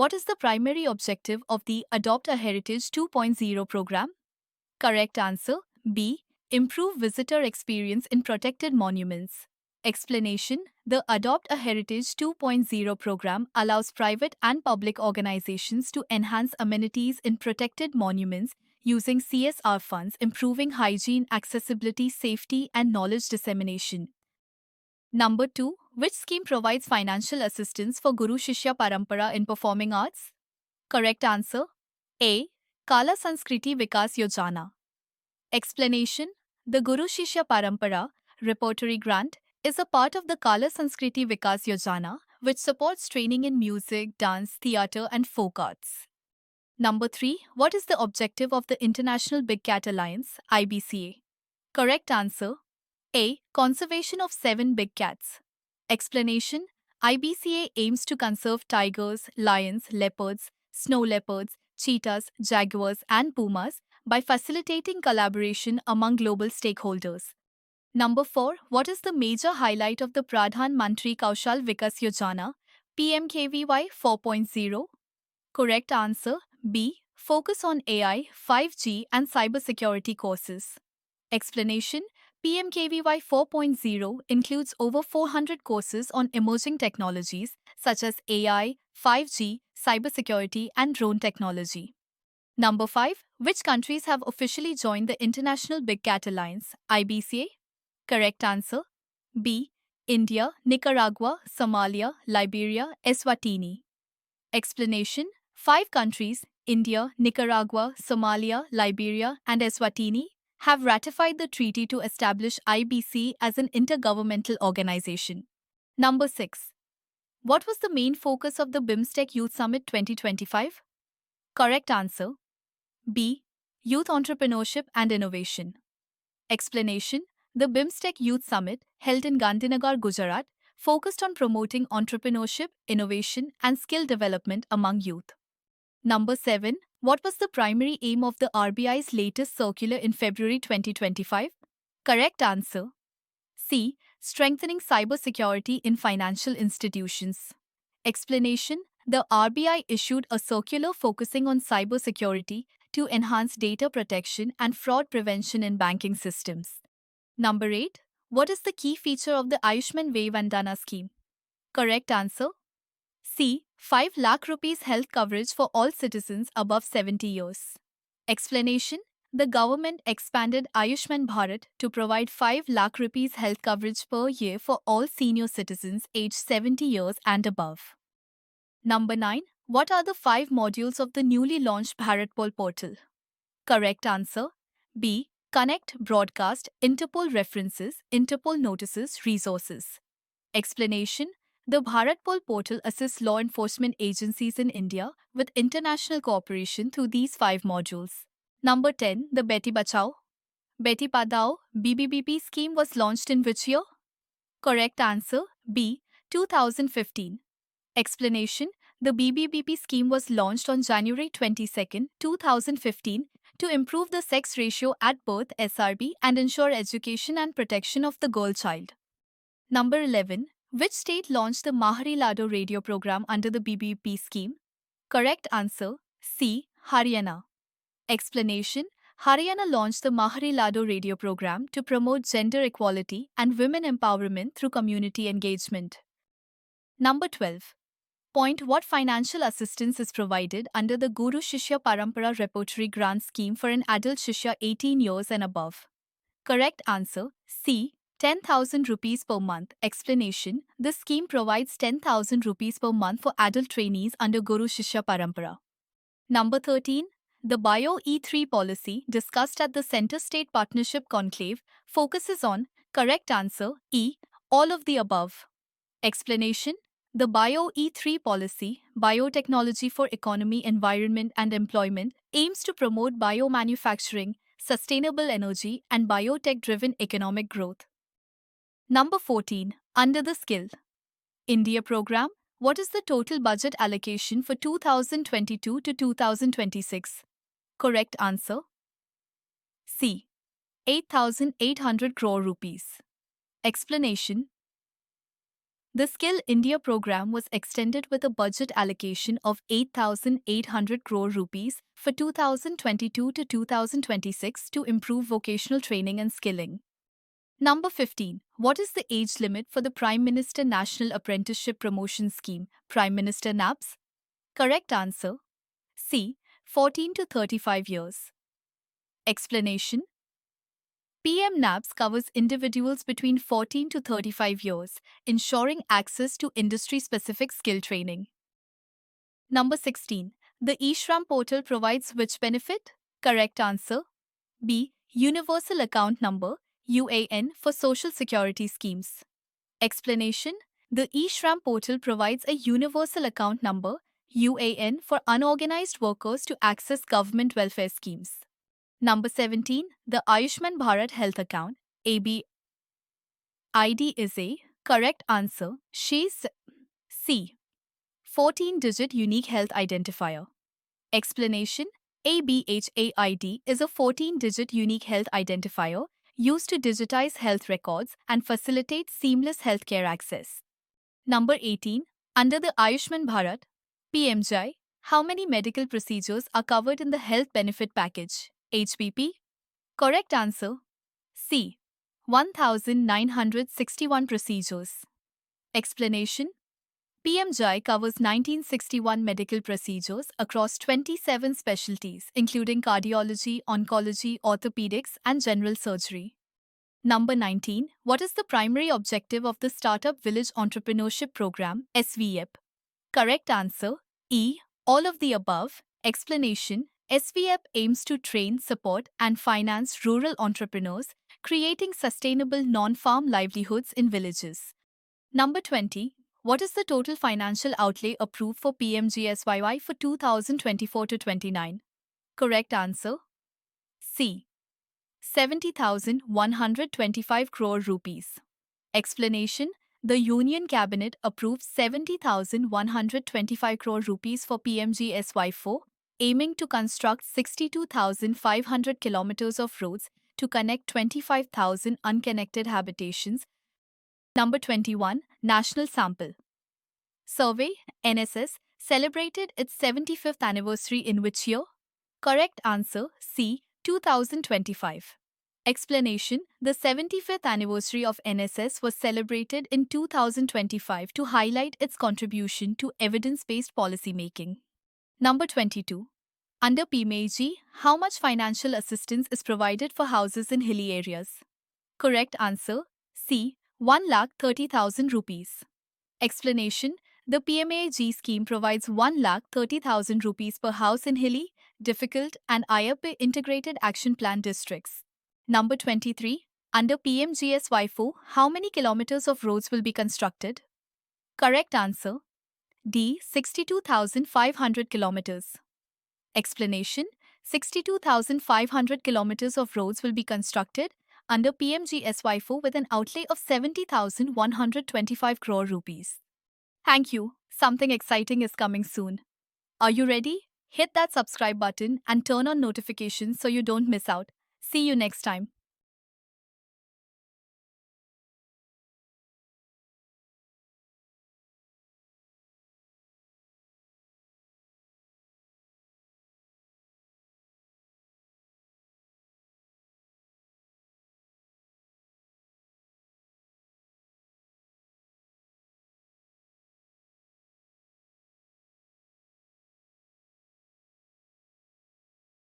what is the primary objective of the Adopt a Heritage 2.0 program? Correct answer B. Improve visitor experience in protected monuments. Explanation: the Adopt a Heritage 2.0 program allows private and public organizations to enhance amenities in protected monuments using CSR funds, improving hygiene, accessibility, safety, and knowledge dissemination. Number 2. Which scheme provides financial assistance for Guru Shishya Parampara in performing arts? Correct answer A. Kala Sanskriti Vikas Yojana. Explanation: the Guru Shishya Parampara repertory grant is a part of the Kala Sanskriti Vikas Yojana, which supports training in music, dance, theatre, and folk arts. Number 3. What is the objective of the International Big Cat Alliance, IBCA? Correct answer A. Conservation of 7 big cats. Explanation: IBCA aims to conserve tigers, lions, leopards, snow leopards, cheetahs, jaguars, and pumas by facilitating collaboration among global stakeholders. Number 4. What is the major highlight of the Pradhan Mantri Kaushal Vikas Yojana, PMKVY 4.0? Correct answer B. Focus on AI, 5G, and cybersecurity courses. Explanation: PMKVY 4.0 includes over 400 courses on emerging technologies such as AI, 5G, cybersecurity, and drone technology. Number 5. Which countries have officially joined the International Big Cat Alliance, IBCA? Correct answer B. India, Nicaragua, Somalia, Liberia, Eswatini. Explanation: 5 countries, India, Nicaragua, Somalia, Liberia, and Eswatini, have ratified the treaty to establish IBC as an intergovernmental organization. Number 6. What was the main focus of the BIMSTEC Youth Summit 2025? Correct answer B. Youth Entrepreneurship and Innovation. Explanation: the BIMSTEC Youth Summit, held in Gandhinagar, Gujarat, focused on promoting entrepreneurship, innovation, and skill development among youth. Number 7. What was the primary aim of the RBI's latest circular in February 2025? Correct answer C. Strengthening cybersecurity in financial institutions. Explanation: the RBI issued a circular focusing on cybersecurity to enhance data protection and fraud prevention in banking systems. Number 8. What is the key feature of the Ayushman Vay Vandana scheme? Correct answer C. 5 lakh rupees health coverage for all citizens above 70 years. Explanation: the government expanded Ayushman Bharat to provide 5 lakh rupees health coverage per year for all senior citizens aged 70 years and above. Number 9. What are the 5 modules of the newly launched Bharatpol portal? Correct answer B. Connect, broadcast, Interpol references, Interpol notices, resources. Explanation: the Bharatpol portal assists law enforcement agencies in India with international cooperation through these 5 modules. Number 10. The Beti Bachao, Beti Padhao BBBP scheme was launched in which year? Correct answer B. 2015. Explanation: the BBBP scheme was launched on January 22, 2015 to improve the sex ratio at birth SRB and ensure education and protection of the girl child. Number 11. Which state launched the Mahari Lado radio program under the BBP scheme? Correct answer C. Haryana. Explanation: Haryana launched the Mahari Lado radio program to promote gender equality and women empowerment through community engagement. Number 12. Point: what financial assistance is provided under the Guru Shishya Parampara repertory grant scheme for an adult Shishya 18 years and above? Correct answer C. 10,000 rupees per month. Explanation: this scheme provides 10,000 rupees per month for adult trainees under Guru Shishya Parampara. Number 13. The Bio E3 policy discussed at the Center State Partnership Conclave focuses on. Correct answer E. all of the above. Explanation: the Bio E3 policy, Biotechnology for Economy, Environment and Employment, aims to promote biomanufacturing, sustainable energy, and biotech-driven economic growth. Number 14. Under the Skill India program, what is the total budget allocation for 2022 to 2026? Correct answer C. 8,800 crore rupees. Explanation: The Skill India program was extended with a budget allocation of 8,800 crore rupees for 2022 to 2026 to improve vocational training and skilling. Number 15. What is the age limit for the Prime Minister National Apprenticeship Promotion Scheme, Prime Minister NAPS? Correct answer C. 14 to 35 years. Explanation: PM NAPS covers individuals between 14 to 35 years, ensuring access to industry-specific skill training. Number 16. The eShram portal provides which benefit? Correct answer B. Universal Account Number UAN for Social Security schemes. Explanation: the eShram portal provides a universal account number UAN for unorganized workers to access government welfare schemes. Number 17. The Ayushman Bharat Health Account ABID is a correct answer. She's C. 14-digit unique health identifier. Explanation: ABHAID is a 14-digit unique health identifier used to digitize health records and facilitate seamless healthcare access. Number 18. Under the Ayushman Bharat PMJ, how many medical procedures are covered in the health benefit package HBP? Correct answer C. 1,961 procedures. Explanation: PMJ covers 1961 medical procedures across 27 specialties, including cardiology, oncology, orthopedics, and general surgery. Number 19. What is the primary objective of the Startup Village Entrepreneurship Program, SVEP? Correct answer E. All of the above. Explanation: SVEP aims to train, support, and finance rural entrepreneurs, creating sustainable non-farm livelihoods in villages. Number 20. What is the total financial outlay approved for PMGSYY for 2024 to 29? Correct answer C. 70,125 crore rupees. Explanation: the Union Cabinet approved 70,125 crore rupees for PMGSY4, aiming to construct 62,500 kilometers of roads to connect 25,000 unconnected habitations. Number 21. National Sample Survey NSS celebrated its 75th anniversary in which year? Correct answer C. 2025. Explanation: the 75th anniversary of NSS was celebrated in 2025 to highlight its contribution to evidence-based policymaking. Number 22. Under PMAG, how much financial assistance is provided for houses in hilly areas? Correct answer C. 1,30,000 rupees. Explanation: the PMAG scheme provides 1,30,000 rupees per house in hilly, difficult, and IAP integrated action plan districts. Number 23. Under PMGSY4, how many kilometers of roads will be constructed? Correct answer D. 62,500 kilometers. Explanation: 62,500 kilometers of roads will be constructed under PMGSY4 with an outlay of 70,125 crore rupees. Thank you. Something exciting is coming soon. Are you ready? Hit that subscribe button and turn on notifications so you don't miss out. See you next time.